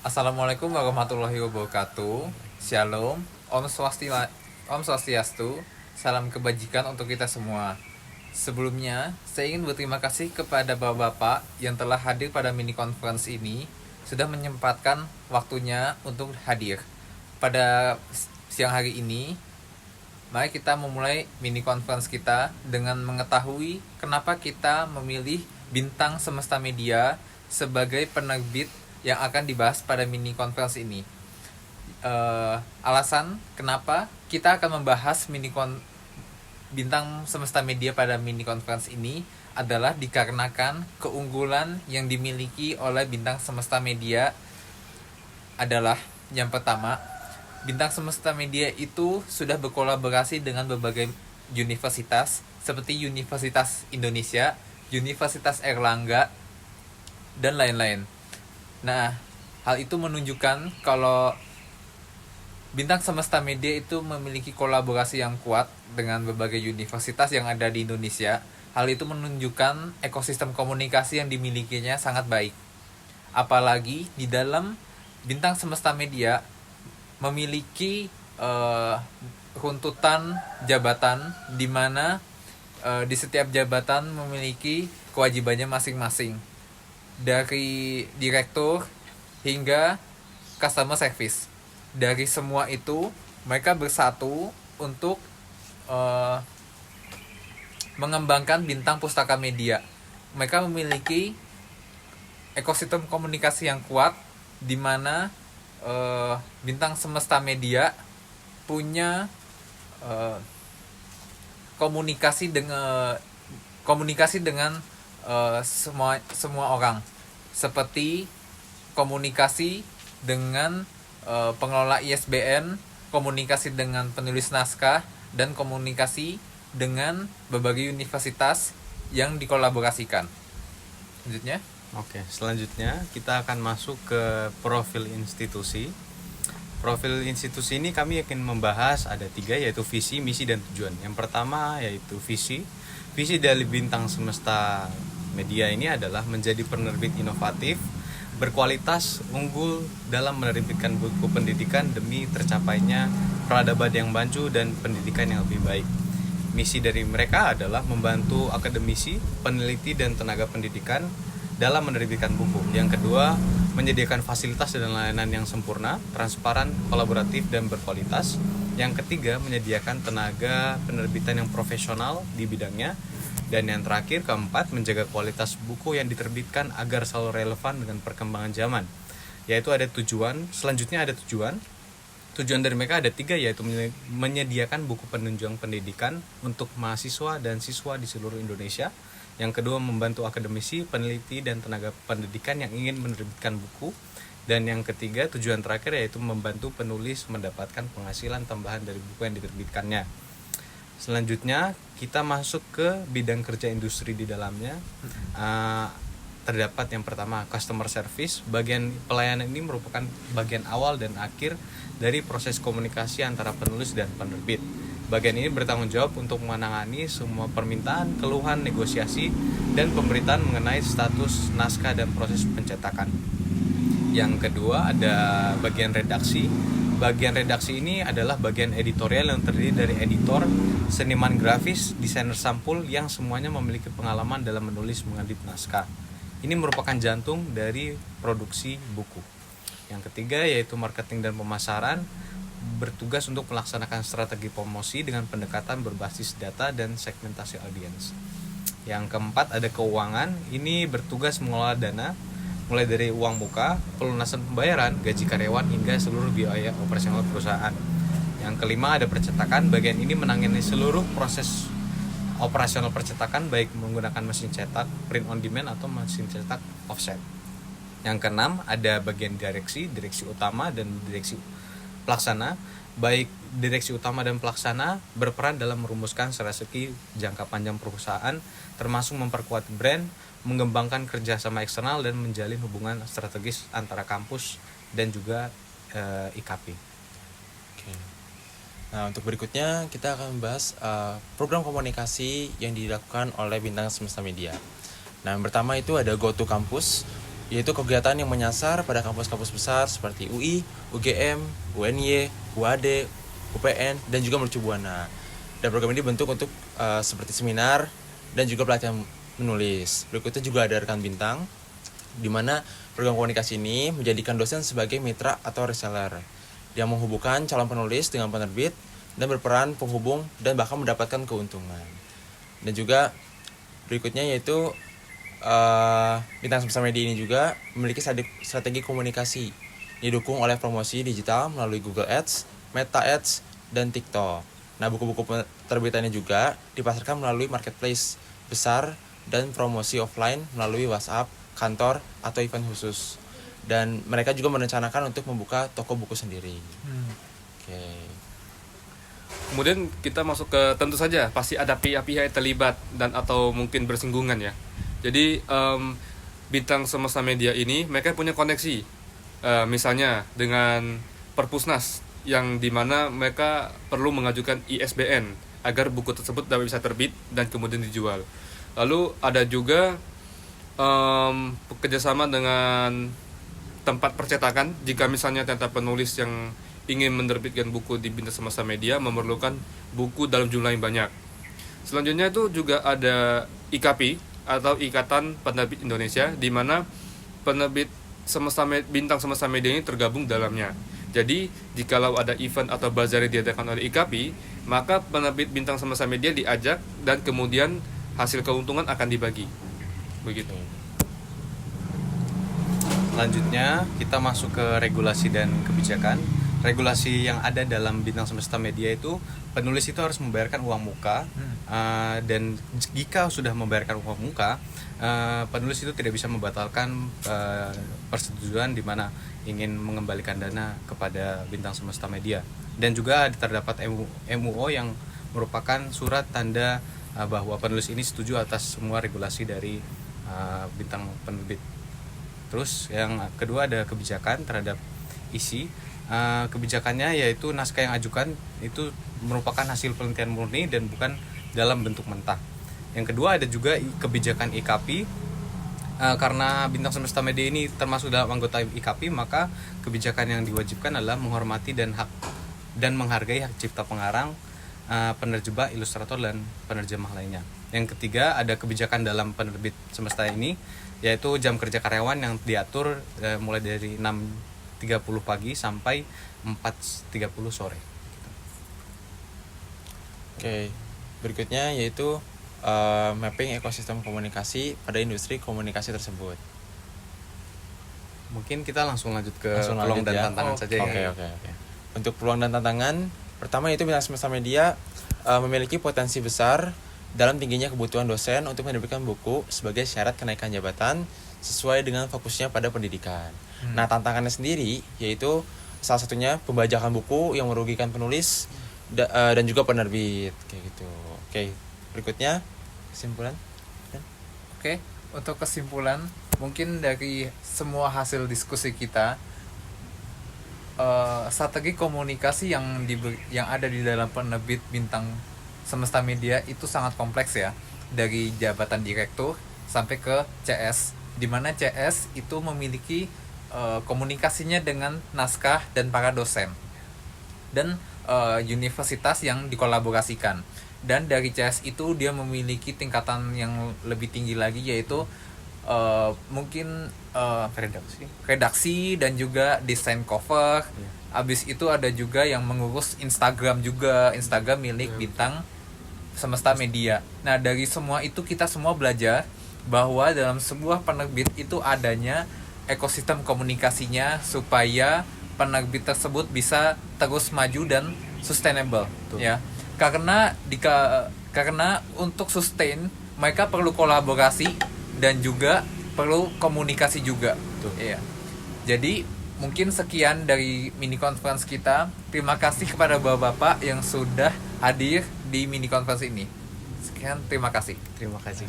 Assalamualaikum warahmatullahi wabarakatuh. Shalom, Om Swastiastu, salam kebajikan untuk kita semua. Sebelumnya, saya ingin berterima kasih kepada Bapak-Bapak yang telah hadir pada mini conference ini, sudah menyempatkan waktunya untuk hadir. Pada siang hari ini, mari kita memulai mini conference kita dengan mengetahui kenapa kita memilih Bintang Semesta Media sebagai penerbit yang akan dibahas pada mini conference ini. Alasan kenapa kita akan membahas Bintang Semesta Media pada mini conference ini adalah dikarenakan keunggulan yang dimiliki oleh Bintang Semesta Media adalah yang pertama, Bintang Semesta Media itu sudah berkolaborasi dengan berbagai universitas seperti Universitas Indonesia, Universitas Erlangga, dan lain-lain. Nah, hal itu menunjukkan kalau Bintang Semesta Media itu memiliki kolaborasi yang kuat dengan berbagai universitas yang ada di Indonesia. Hal itu menunjukkan ekosistem komunikasi yang dimilikinya sangat baik. Apalagi di dalam Bintang Semesta Media memiliki runtutan jabatan di mana di setiap jabatan memiliki kewajibannya masing-masing. Dari direktur hingga customer service. Dari semua itu, mereka bersatu untuk mengembangkan Bintang Pustaka Media. Mereka memiliki ekosistem komunikasi yang kuat, di mana Bintang Semesta Media punya komunikasi dengan semua orang, seperti komunikasi dengan pengelola ISBN, komunikasi dengan penulis naskah, dan komunikasi dengan berbagai universitas yang dikolaborasikan. Selanjutnya. Oke, selanjutnya kita akan masuk ke profil institusi. Profil institusi ini kami akan membahas ada 3, yaitu visi, misi, dan tujuan. Yang pertama yaitu visi. Visi dari Bintang Semesta Media ini adalah menjadi penerbit inovatif, berkualitas, unggul dalam menerbitkan buku pendidikan demi tercapainya peradaban yang maju dan pendidikan yang lebih baik. Misi dari mereka adalah membantu akademisi, peneliti, dan tenaga pendidikan dalam menerbitkan buku. Yang kedua, menyediakan fasilitas dan layanan yang sempurna, transparan, kolaboratif, dan berkualitas. Yang ketiga, menyediakan tenaga penerbitan yang profesional di bidangnya. Dan yang terakhir, keempat, menjaga kualitas buku yang diterbitkan agar selalu relevan dengan perkembangan zaman. Yaitu ada tujuan, selanjutnya ada tujuan. Tujuan dari mereka ada 3, yaitu menyediakan buku penunjang pendidikan untuk mahasiswa dan siswa di seluruh Indonesia. Yang kedua, membantu akademisi, peneliti, dan tenaga pendidikan yang ingin menerbitkan buku. Dan yang ketiga, tujuan terakhir yaitu membantu penulis mendapatkan penghasilan tambahan dari buku yang diterbitkannya. Selanjutnya, kita masuk ke bidang kerja industri di dalamnya. Terdapat yang pertama, customer service. Bagian pelayanan ini merupakan bagian awal dan akhir dari proses komunikasi antara penulis dan penerbit. Bagian ini bertanggung jawab untuk menangani semua permintaan, keluhan, negosiasi, dan pemberitaan mengenai status naskah dan proses pencetakan. Yang kedua ada bagian redaksi. Bagian redaksi ini adalah bagian editorial yang terdiri dari editor, seniman grafis, desainer sampul yang semuanya memiliki pengalaman dalam menulis mengedit naskah. Ini merupakan jantung dari produksi buku. Yang ketiga yaitu marketing dan pemasaran, bertugas untuk melaksanakan strategi promosi dengan pendekatan berbasis data dan segmentasi audiens. Yang keempat ada keuangan, ini bertugas mengelola dana mulai dari uang muka, pelunasan pembayaran, gaji karyawan hingga seluruh biaya operasional perusahaan. Yang kelima ada percetakan, bagian ini menangani seluruh proses operasional percetakan baik menggunakan mesin cetak, print on demand atau mesin cetak offset. Yang keenam ada bagian direksi utama dan direksi pelaksana. Baik direksi utama dan pelaksana berperan dalam merumuskan strategi jangka panjang perusahaan, termasuk memperkuat brand, mengembangkan kerjasama eksternal, dan menjalin hubungan strategis antara kampus dan juga IKP. Oke. Nah, untuk berikutnya kita akan membahas program komunikasi yang dilakukan oleh Bintang Semesta Media. Nah, yang pertama itu ada Go to Campus. yaitu kegiatan yang menyasar pada kampus-kampus besar seperti UI, UGM, UNY, UAD, UPN, dan juga Mercu Buana. Dan program ini dibentuk untuk seperti seminar dan juga pelatihan menulis. Berikutnya juga ada rekan bintang, di mana program komunikasi ini menjadikan dosen sebagai mitra atau reseller yang menghubungkan calon penulis dengan penerbit dan berperan penghubung dan bahkan mendapatkan keuntungan. Dan juga berikutnya yaitu bintang semesta media ini juga memiliki strategi komunikasi didukung oleh promosi digital melalui Google Ads, Meta Ads, dan TikTok. Nah, buku-buku terbitannya juga dipasarkan melalui marketplace besar dan promosi offline melalui WhatsApp, kantor, atau event khusus. Dan mereka juga merencanakan untuk membuka toko buku sendiri. Oke. Kemudian kita masuk ke, tentu saja pasti ada pihak-pihak yang terlibat dan atau mungkin bersinggungan ya. Jadi bintang semesta media ini mereka punya koneksi, misalnya dengan Perpusnas, yang dimana mereka perlu mengajukan ISBN agar buku tersebut dapat bisa terbit dan kemudian dijual. Lalu ada juga kerjasama dengan tempat percetakan, jika misalnya ternyata penulis yang ingin menerbitkan buku di bintang semesta media memerlukan buku dalam jumlah yang banyak. Selanjutnya itu juga ada IKP atau Ikatan Penerbit Indonesia, di mana penerbit bintang semesta media ini tergabung dalamnya. Jadi jikalau ada event atau bazar yang diadakan oleh IKP, maka penerbit bintang semesta media diajak dan kemudian hasil keuntungan akan dibagi. Begitu. Selanjutnya kita masuk ke regulasi dan kebijakan. Regulasi yang ada dalam bintang semesta media itu, penulis itu harus membayarkan uang muka, dan jika sudah membayarkan uang muka, penulis itu tidak bisa membatalkan persetujuan di mana ingin mengembalikan dana kepada bintang semesta media. Dan juga terdapat MUO yang merupakan surat tanda bahwa penulis ini setuju atas semua regulasi dari bintang penerbit. Terus yang kedua ada kebijakan terhadap isi. Kebijakannya yaitu naskah yang ajukan itu merupakan hasil penelitian murni dan bukan dalam bentuk mentah. Yang kedua ada juga kebijakan IKP. Karena bintang semesta media ini termasuk dalam anggota IKP, maka kebijakan yang diwajibkan adalah menghormati dan menghargai hak cipta pengarang, penerjemah, ilustrator, dan penerjemah lainnya. Yang ketiga ada kebijakan dalam penerbit semesta ini, yaitu jam kerja karyawan yang diatur mulai dari 6.30 pagi sampai 4.30 sore. Oke, berikutnya yaitu mapping ekosistem komunikasi pada industri komunikasi tersebut. Mungkin kita langsung lanjut ke peluang dan tantangan saja ya. Oke. Untuk peluang dan tantangan, pertama yaitu bintang semesta media memiliki potensi besar dalam tingginya kebutuhan dosen untuk menerbitkan buku sebagai syarat kenaikan jabatan sesuai dengan fokusnya pada pendidikan. Nah, tantangannya sendiri yaitu salah satunya pembajakan buku yang merugikan penulis dan juga penerbit kayak gitu. Oke, berikutnya kesimpulan. Oke, untuk kesimpulan, mungkin dari semua hasil diskusi kita, strategi komunikasi yang ada di dalam penerbit bintang semesta media itu sangat kompleks ya, dari jabatan direktur sampai ke CS, di mana CS itu memiliki komunikasinya dengan naskah dan para dosen dan universitas yang dikolaborasikan. Dan dari CS itu dia memiliki tingkatan yang lebih tinggi lagi, yaitu mungkin redaksi dan juga desain cover. Abis itu ada juga yang mengurus Instagram juga, Instagram milik bintang semesta media. Nah, dari semua itu kita semua belajar bahwa dalam sebuah penerbit itu adanya ekosistem komunikasinya supaya penerbit tersebut bisa terus maju dan sustainable. Betul. Ya. Karena untuk sustain mereka perlu kolaborasi dan juga perlu komunikasi juga. Ya. Jadi mungkin sekian dari mini conference kita. Terima kasih kepada Bapak-bapak yang sudah hadir di mini conference ini. Sekian, terima kasih. Terima kasih.